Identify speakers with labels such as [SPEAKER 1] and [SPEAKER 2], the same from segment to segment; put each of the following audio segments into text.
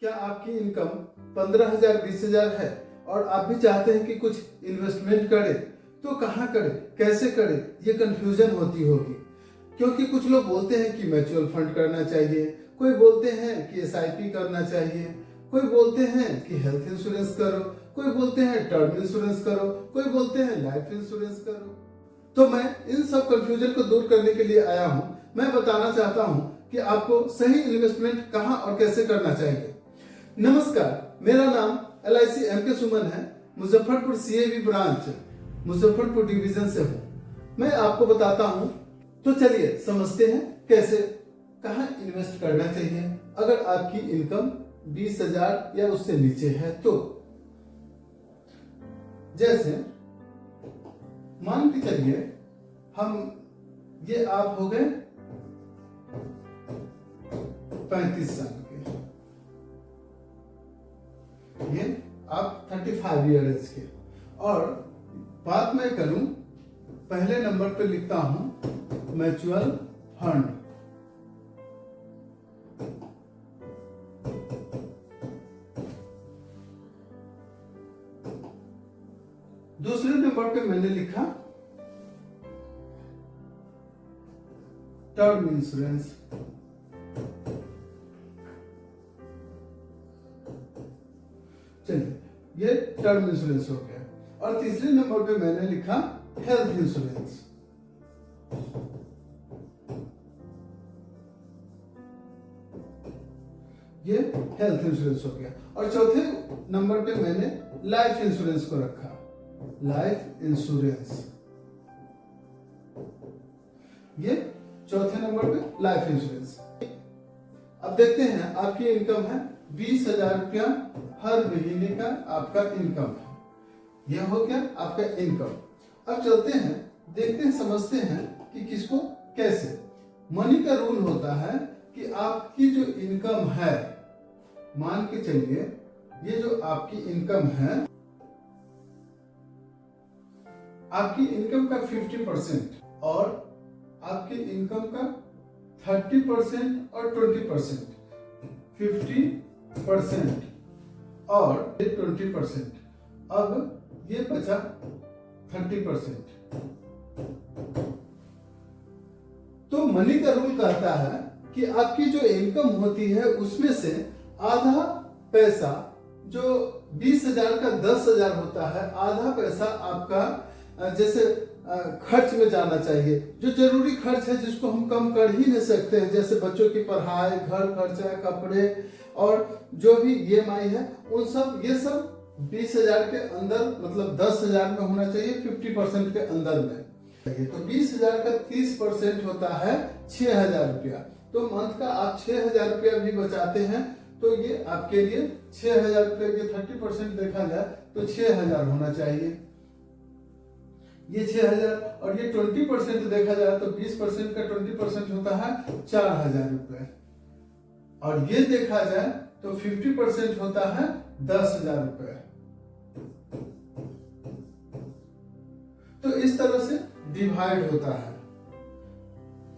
[SPEAKER 1] क्या आपकी इनकम 15,000 20,000 है और आप भी चाहते हैं कि कुछ इन्वेस्टमेंट करें, तो कहाँ करें, कैसे करें, ये कंफ्यूजन होती होगी। क्योंकि कुछ लोग बोलते हैं कि म्यूचुअल फंड करना चाहिए, कोई बोलते हैं कि एसआईपी करना चाहिए, कोई बोलते हैं कि हेल्थ इंश्योरेंस करो, कोई बोलते हैं टर्म इंश्योरेंस करो, कोई बोलते हैं लाइफ इंश्योरेंस करो। तो मैं इन सब कंफ्यूजन को दूर करने के लिए आया हूँ। मैं बताना चाहता हूँ कि आपको सही इन्वेस्टमेंट कहाँ और कैसे करना चाहिए। नमस्कार, मेरा नाम LIC MK सुमन है। Muzaffarpur CAB branch Muzaffarpur division से हूँ। मैं आपको बताता हूँ, तो चलिए समझते हैं कैसे कहाँ इन्वेस्ट करना चाहिए अगर आपकी इनकम 20,000 या उससे नीचे है। तो जैसे मान के चलिए ये आप हो गए 35 साल के, ये आप 35 ईयर्स के। और बात मैं करूं, पहले नंबर पे लिखता हूं म्यूचुअल फंड, दूसरे नंबर पे मैंने लिखा टर्म इंश्योरेंस, चलिए ये टर्म इंश्योरेंस हो गया। और तीसरे नंबर पे मैंने लिखा हेल्थ इंश्योरेंस। ये हेल्थ इंश्योरेंस हो गया। और चौथे नंबर पे मैंने लाइफ इंश्योरेंस को रखा, लाइफ इंश्योरेंस। ये चौथे नंबर पे लाइफ इंश्योरेंस। अब देखते हैं, आपकी इनकम है 20,000 रुपया हर महीने का आपका इनकम है। यह हो गया आपका इनकम। अब चलते हैं, देखते हैं, समझते हैं कि किसको कैसे। मनी का रूल होता है कि आपकी जो इनकम है, मान के चलिए ये जो आपकी इनकम है, आपकी इनकम का 50% और आपकी इनकम का 30% और 20%, 50% और 20%। अब ये बचा 30%। तो मनी का रूल कहता है कि आपकी जो इनकम होती है उसमें से आधा पैसा, जो 20,000 का 10,000 होता है, आधा पैसा आपका जैसे खर्च में जाना चाहिए। जो जरूरी खर्च है जिसको हम कम कर ही नहीं सकते हैं, जैसे बच्चों की पढ़ाई, घर खर्चा, कपड़े और जो भी EMI है, उन सब, ये सब 20,000 के अंदर, मतलब 10,000 में होना चाहिए, 50% के अंदर में। तो 20,000 का 30% होता है 6,000 रुपया। तो मंथ का आप 6,000 रुपया भी बचाते हैं, तो ये आपके लिए 6,000 रुपये के 30% देखा जाए तो 6,000 होना चाहिए। ये 6,000 और ये 20% देखा जाए तो 20% का 20% होता है 4,000 रुपये। और ये देखा जाए तो 50% होता है 10,000 रुपये। तो इस तरह से डिवाइड होता है,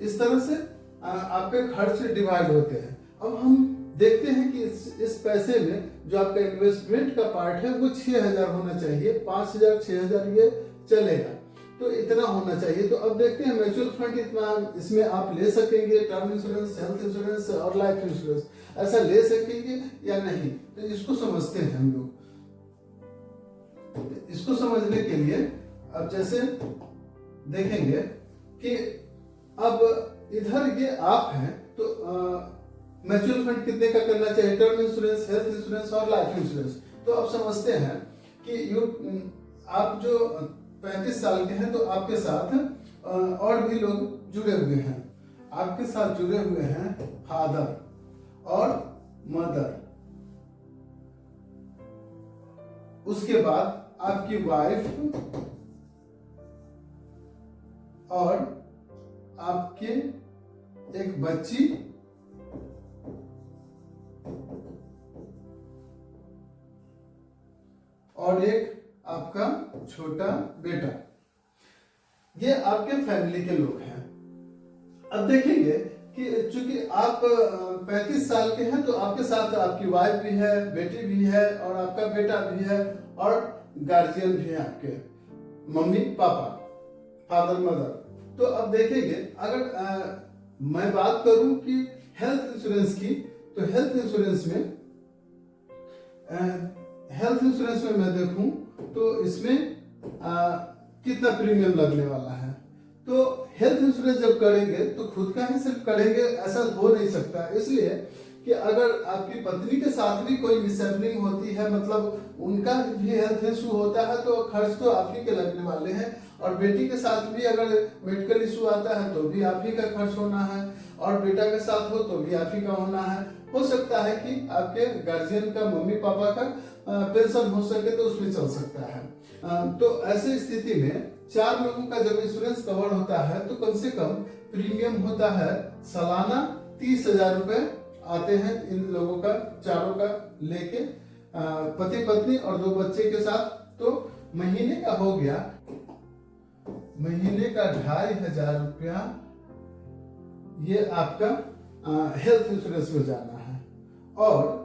[SPEAKER 1] इस तरह से आपके खर्च डिवाइड होते हैं। अब हम देखते हैं कि इस पैसे में जो आपका इन्वेस्टमेंट का पार्ट है वो 6,000 होना चाहिए। 5,000 6,000 ये चलेगा, तो इतना होना चाहिए। तो अब देखते हैं म्यूचुअल फंड इतना, इसमें आप ले सकेंगे टर्म इंश्योरेंस, हेल्थ इंश्योरेंस और लाइफ इंश्योरेंस, ऐसा ले सकेंगे या नहीं। तो इसको समझते हैं हम लोग। इसको समझने के लिए अब जैसे देखेंगे कि अब इधर ये आप हैं, तो म्यूचुअल फंड कितने का करना चाहिए, टर्म इंश्योरेंस, हेल्थ इंश्योरेंस और लाइफ इंश्योरेंस। तो अब समझते हैं कि आप जो 35 साल के हैं, तो आपके साथ और भी लोग जुड़े हुए हैं। आपके साथ जुड़े हुए हैं फादर और मदर, उसके बाद आपकी वाइफ और आपके एक बच्ची और एक आपका छोटा बेटा। ये आपके फैमिली के लोग हैं। अब देखेंगे कि चूंकि आप 35 साल के हैं तो आपके साथ आपकी वाइफ भी है, बेटी भी है और आपका बेटा भी है और गार्जियन भी है आपके, मम्मी पापा, फादर मदर। तो अब देखेंगे अगर मैं बात करूं कि हेल्थ इंश्योरेंस की, तो हेल्थ इंश्योरेंस में मैं देखूं तो इसमें कितना प्रीमियम लगने वाला है। तो हेल्थ इंश्योरेंस जब करेंगे तो खुद का ही सिर्फ करेंगे ऐसा हो नहीं सकता, इसलिए कि अगर आपकी पत्नी के साथ भी कोई मिसहैपनिंग होती है, मतलब उनका भी हेल्थ इशू होता है, तो खर्च तो आप ही के लगने वाले हैं। और बेटी के साथ भी अगर मेडिकल इशू आता है तो भी आप ही का खर्च होना है, और बेटा के साथ हो तो भी आप ही का होना है। हो सकता है कि आपके गार्जियन का, मम्मी पापा का पेंशन हो सके तो उसमें चल सकता है। तो ऐसे स्थिति में 4 लोगों का जब इंश्योरेंस कवर होता है तो कम से कम प्रीमियम होता है सालाना 30,000 रुपए आते हैं इन लोगों का, चारों का लेके, पति पत्नी और 2 बच्चे के साथ। तो महीने का हो गया, महीने का 2,500 रुपया ये आपका हेल्थ इंश्योरेंस में जाना है। और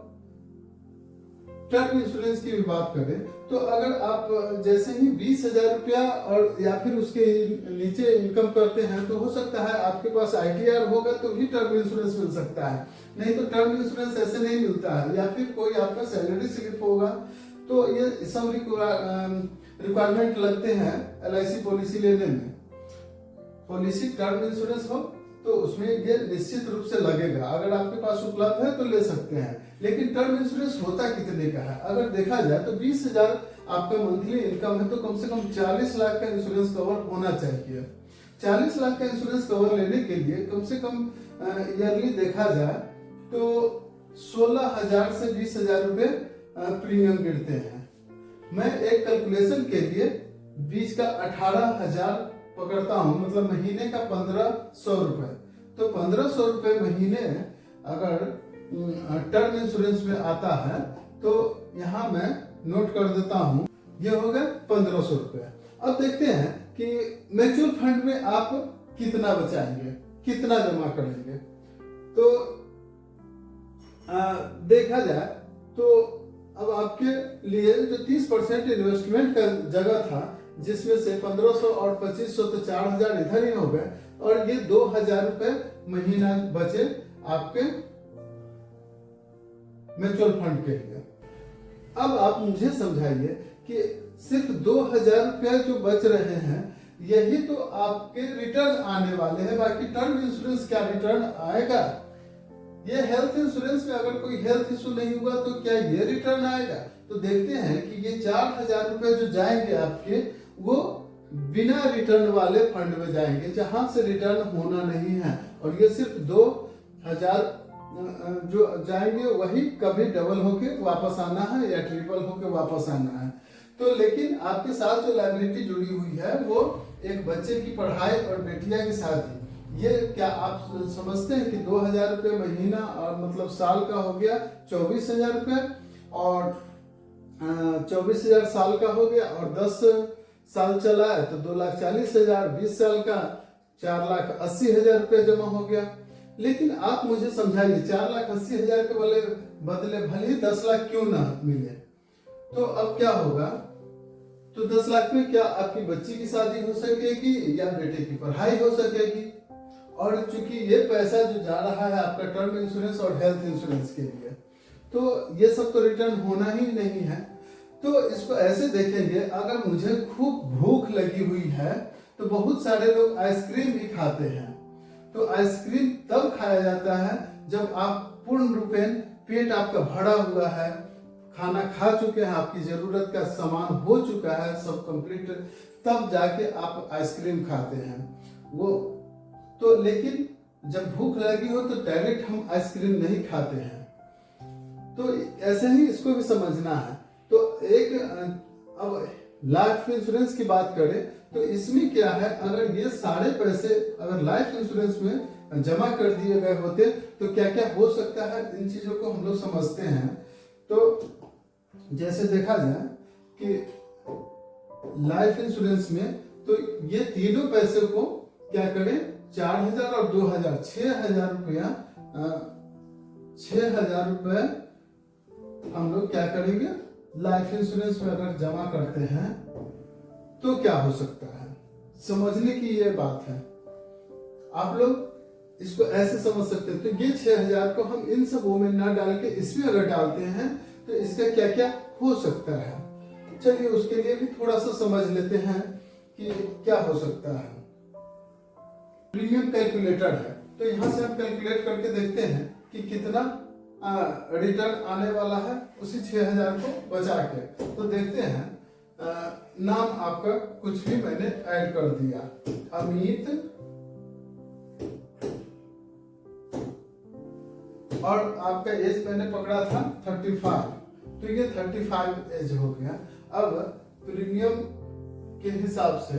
[SPEAKER 1] टर्म इंश्योरेंस की भी बात करें तो अगर आप जैसे ही 20,000 रुपया और या फिर उसके नीचे इनकम करते हैं तो हो सकता है आपके पास ITR होगा तो भी टर्म इंश्योरेंस मिल सकता है, नहीं तो टर्म इंश्योरेंस ऐसे नहीं मिलता है। या फिर कोई आपका सैलरी स्लिप होगा तो ये सब रिक्वायरमेंट लगते हैं LIC पॉलिसी लेने में। पॉलिसी टर्म इंश्योरेंस हो तो उसमें ये निश्चित रूप से लगेगा, अगर आपके पास उपलब्ध है तो ले सकते हैं। लेकिन टर्म इंश्योरेंस होता कितने का है, अगर देखा जाए तो 20,000 आपका मंथली इनकम है तो कम से कम 40 लाख का इंश्योरेंस कवर होना चाहिए। 40 लाख का इंश्योरेंस कवर लेने के लिए कम से कम ईयरली देखा जाए तो 16,000 से 20,000 रुपए प्रीमियम गिरते हैं। मैं एक कैलकुलेशन के लिए 20 का 18,000 पकड़ता हूँ, मतलब महीने का 1,500 रुपए। तो 1,500 रुपए महीने अगर टर्म इंश्योरेंस में आता है तो यहाँ मैं नोट कर देता हूँ, ये हो गया 1,500 रुपए। अब देखते हैं कि म्यूचुअल फंड में आप कितना बचाएंगे, कितना जमा करेंगे। तो देखा जाए तो अब आपके लिए जो 30% इन्वेस्टमेंट का जगह था, जिसमें से 1,500 और 2,500 तो 4,000 इधर ही हो गए, और ये 2,000 रुपए महीना बचे आपके म्यूचुअल फंड के लिए। अब आप मुझे समझाइए कि सिर्फ 2,000 रुपया जो बच रहे हैं यही तो आपके रिटर्न आने वाले हैं, बाकी टर्म इंश्योरेंस क्या रिटर्न आएगा? ये हेल्थ इंश्योरेंस में अगर कोई हेल्थ इशू नहीं हुआ तो क्या ये रिटर्न आएगा? तो देखते हैं कि ये 4,000 रुपए जो जाएंगे आपके, वो बिना रिटर्न वाले फंड में जाएंगे जहां से रिटर्न होना नहीं है, और ये सिर्फ 2,000 जो जाएंगे वही कभी डबल होके वापस आना है या ट्रिपल होके वापस आना है। तो लेकिन आपके साथ जो लायबिलिटी जुड़ी हुई है वो एक बच्चे की पढ़ाई और बेटिया की शादी, ये क्या आप समझते हैं कि 2,000 रुपये महीना और मतलब साल का हो गया 24,000 रुपये, और 24,000 साल का हो गया, और 10 साल चला है तो 2,40,000, 20 साल का 4,80,000 रुपये जमा हो गया। लेकिन आप मुझे समझाइए 4,80,000 के बदले भले ही 10 लाख क्यों ना मिले, तो अब क्या होगा? तो 10 लाख में क्या आपकी बच्ची की शादी हो सकेगी या बेटे की पढ़ाई हो सकेगी? और चूंकि ये पैसा जो जा रहा है आपका टर्म इंश्योरेंस और हेल्थ इंश्योरेंस के लिए, तो ये सब तो रिटर्न होना ही नहीं है। तो इसको ऐसे देखेंगे, अगर मुझे खूब भूख लगी हुई है तो बहुत सारे लोग आइसक्रीम भी खाते हैं। तो आइसक्रीम तब खाया जाता है जब आप पूर्ण रूपेण पेट आपका भरा हुआ है, खाना खा चुके हैं, आपकी जरूरत का सामान हो चुका है सब कंप्लीट, तब जाके आप आइसक्रीम खाते हैं वो। तो लेकिन जब भूख लगी हो तो डायरेक्ट हम आइसक्रीम नहीं खाते हैं। तो ऐसे ही इसको भी समझना है। तो एक अब लाइफ इंश्योरेंस की बात करें तो इसमें क्या है, अगर ये सारे पैसे अगर लाइफ इंश्योरेंस में जमा कर दिए गए होते तो क्या क्या हो सकता है, इन चीजों को हम लोग समझते हैं। तो जैसे देखा जाए कि लाइफ इंश्योरेंस में तो ये तीनों पैसे को क्या करें, 4,000 और 2,000, 6,000 रुपया, 6,000 रुपये हम लोग क्या करेंगे, लाइफ इंश्योरेंस में अगर जमा करते हैं तो क्या हो सकता है, समझने की ये बात है। आप लोग इसको ऐसे समझ सकते हैं। तो ये 6,000 को हम इन सब में ना डाल के इसमें अगर डालते हैं तो इसका क्या क्या हो सकता है। चलिए उसके लिए भी थोड़ा सा समझ लेते हैं कि क्या हो सकता है। प्रीमियम कैलकुलेटर है, तो यहाँ से हम कैलकुलेट करके देखते हैं कि कितना रिटर्न आने वाला है उसी 6,000 को बचा के। तो देखते हैं, नाम आपका कुछ भी मैंने ऐड कर दिया, अमित, और आपका एज मैंने पकड़ा था 35, तो ये 35 एज हो गया। अब प्रीमियम के हिसाब से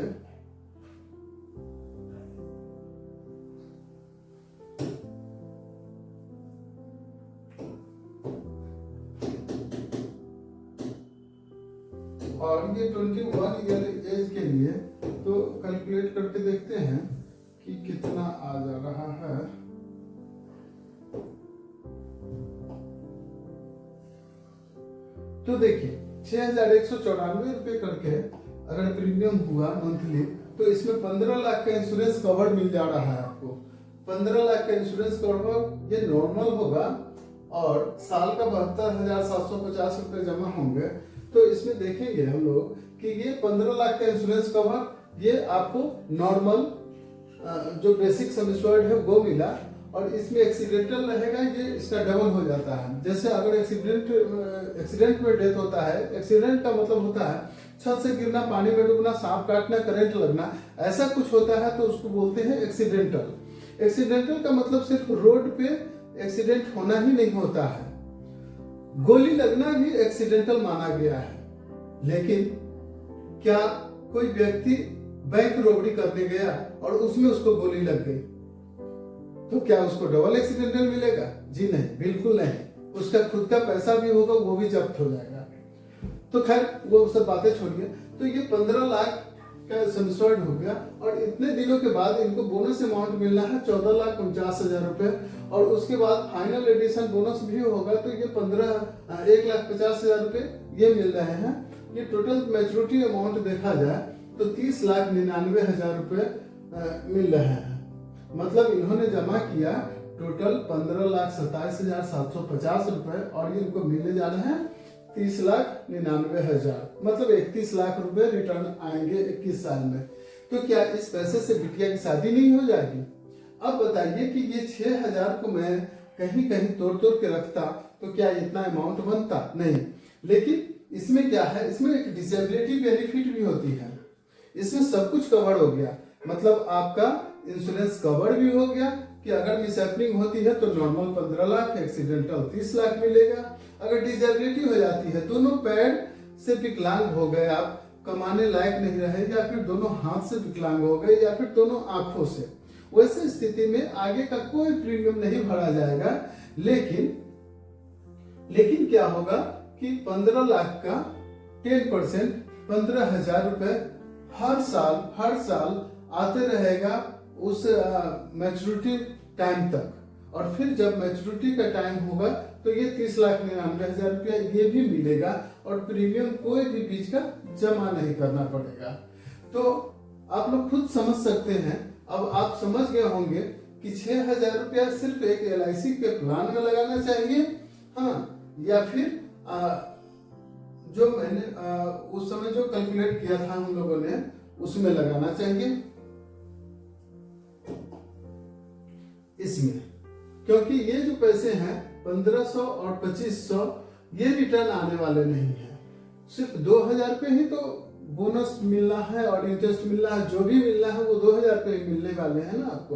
[SPEAKER 1] और ये 21 ईयर एज के लिए तो कैलकुलेट करके देखते हैं कि कितना आ जा रहा है। तो देखिए 6,194 रुपए करके अगर प्रीमियम हुआ मंथली, तो इसमें 15 लाख का इंश्योरेंस कवर मिल जा रहा है आपको। 15 लाख का इंश्योरेंस कवर ये नॉर्मल होगा और साल का 72,750 रुपए जमा होंगे। तो इसमें देखेंगे हम लोग कि ये 15 लाख का इंश्योरेंस कवर ये आपको नॉर्मल जो बेसिक सम एश्योर्ड है वो मिला, और इसमें एक्सीडेंटल रहेगा, ये इसका डबल हो जाता है। जैसे अगर एक्सीडेंट में डेथ होता है, एक्सीडेंट का मतलब होता है छत से गिरना, पानी में डूबना, सांप काटना, करंट लगना, ऐसा कुछ होता है तो उसको बोलते हैं एक्सीडेंटल। एक्सीडेंटल का मतलब सिर्फ रोड पे एक्सीडेंट होना ही नहीं होता है, गोली लगना भी एक्सीडेंटल माना गया है। लेकिन क्या कोई व्यक्ति बैंक रॉबरी करने गया और उसमें उसको गोली लग गई, तो क्या उसको डबल एक्सीडेंटल मिलेगा? जी नहीं, बिल्कुल नहीं। उसका खुद का पैसा भी होगा, वो भी जब्त हो जाएगा। तो खैर वो सब बातें छोड़िए। तो ये 15 लाख का सम हो गया, और इतने दिनों के बाद इनको बोनस अमाउंट मिलना है 14,49,000 रुपए, और उसके बाद फाइनल एडिशन बोनस भी होगा, तो ये 1,50,000 रुपए ये मिल रहे हैं। ये टोटल मैच्योरिटी अमाउंट देखा जाए तो 30,99,000 रुपए मिल रहे हैं। मतलब इन्होंने जमा किया टोटल 15,27,750 रुपए, और ये इनको मिलने जा रहे हैं 30,99,000, मतलब 31 लाख रुपए रिटर्न आएंगे 21 साल में। तो क्या इस पैसे से बिटिया की शादी नहीं हो जाएगी? अब बताइए कि ये 6,000 को मैं कहीं कहीं तोड़ के रखता तो क्या इतना अमाउंट बनता? नहीं। लेकिन इसमें क्या है, इसमें एक डिसेबिलिटी बेनिफिट भी होती है। इसमें सब कुछ कवर हो गया, मतलब आपका इंश्योरेंस कवर भी हो गया कि अगर मिसहैपनिंग होती है तो नॉर्मल 15 लाख, एक्सीडेंटल 30 लाख मिलेगा। अगर डिसेबिलिटी हो जाती है, दोनों पैर से विकलांग हो गए, आप कमाने लायक नहीं रहे, या फिर दोनों हाथ से विकलांग हो गए, या फिर दोनों आंखों से, वैसे स्थिति में आगे का कोई प्रीमियम नहीं भरा जाएगा। लेकिन क्या होगा कि 15 लाख का 10% 15,000 रुपए हर साल आते रहेगा उस मैच्योरिटी टाइम तक, और फिर जब मैच्योरिटी का टाइम होगा तो ये 30,99,000 रुपया ये भी मिलेगा, और प्रीमियम कोई भी बीच का जमा नहीं करना पड़ेगा। तो आप लोग खुद समझ सकते हैं। अब आप समझ गए होंगे कि 6,000 रुपया सिर्फ एक LIC के प्लान में लगाना चाहिए, हाँ, या फिर जो मैंने उस समय जो कैलकुलेट किया था हम लोगों ने उसमें लगाना चाहिए इसमें, क्योंकि ये जो पैसे हैं 1,500 और 2,500 ये रिटर्न आने वाले नहीं है। सिर्फ 2,000 रुपये ही तो बोनस मिलना है और इंटरेस्ट मिलना है, जो भी मिलना है वो 2,000 रुपये मिलने वाले हैं ना आपको।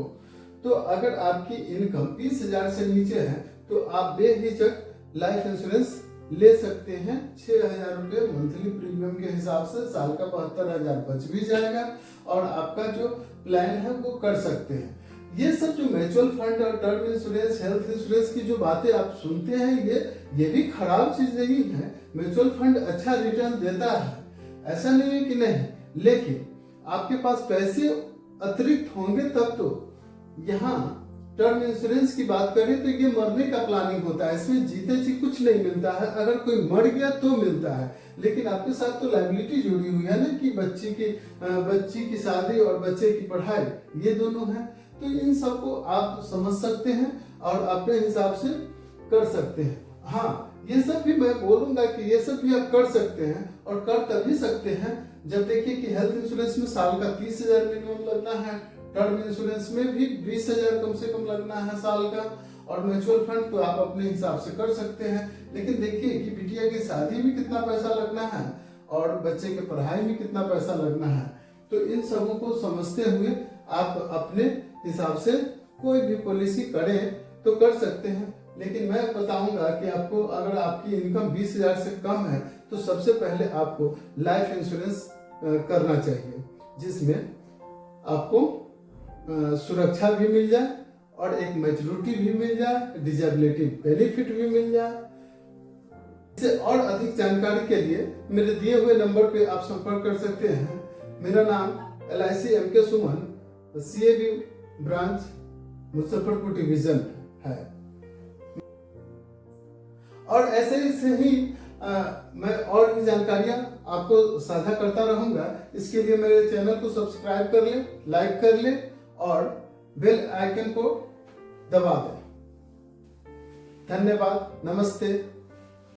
[SPEAKER 1] तो अगर आपकी इनकम 20,000 से नीचे है तो आप बेहिचक लाइफ इंश्योरेंस ले सकते हैं। 6,000 रुपये मंथली प्रीमियम के हिसाब से साल का 72,000 बच भी जाएगा, और आपका जो प्लान है वो कर सकते हैं। ये सब जो म्यूचुअल फंड और टर्म इंश्योरेंस, हेल्थ इंश्योरेंस की जो बातें आप सुनते हैं, ये भी खराब चीज नहीं है। म्यूचुअल फंड अच्छा रिटर्न देता है, ऐसा नहीं है कि नहीं, लेकिन आपके पास पैसे अतिरिक्त होंगे तब तो यहाँ टर्म इंश्योरेंस की बात करें तो ये मरने का प्लानिंग होता है, इसमें जीते जी कुछ नहीं मिलता है, अगर कोई मर गया तो मिलता है। लेकिन आपके साथ तो लायबिलिटी जुड़ी हुई है ना, कि बच्ची की शादी और बच्चे की पढ़ाई, ये दोनों है। तो इन सबको आप समझ सकते हैं और अपने हिसाब से कर सकते हैं। हाँ, ये सब भी मैं बोलूंगा कि ये सब भी आप कर सकते हैं, और कर तभी सकते हैं जब देखिए कि हेल्थ इंश्योरेंस में साल का 30,000 मिनिमम लगना है, टर्म इंश्योरेंस में भी 20,000 कम से कम लगना है साल का, और म्यूचुअल फंड तो आप अपने हिसाब से कर सकते हैं। लेकिन देखिए कि बिटिया की शादी में कितना पैसा लगना है और बच्चे के पढ़ाई में कितना पैसा लगना है, तो इन सबों को समझते हुए आप अपने हिसाब से कोई भी पॉलिसी करें तो कर सकते हैं। लेकिन मैं बताऊंगा कि आपको अगर आपकी इनकम 20,000 से कम है तो सबसे पहले आपको लाइफ इंश्योरेंस करना चाहिए, जिसमें आपको सुरक्षा भी मिल जाए और एक मैच्योरिटी भी मिल जाए, डिजेबिलिटी बेनिफिट भी मिल जाए। इससे और अधिक जानकारी के लिए मेरे दिए हुए नंबर पे आप संपर्क कर सकते हैं। मेरा नाम LIC MK सुमन, CAB ब्रांच मुजफ्फरपुर डिवीजन है। और ऐसे ही मैं और भी जानकारियां आपको साझा करता रहूंगा। इसके लिए मेरे चैनल को सब्सक्राइब कर ले, लाइक कर ले और बेल आइकन को दबा दें। धन्यवाद, नमस्ते।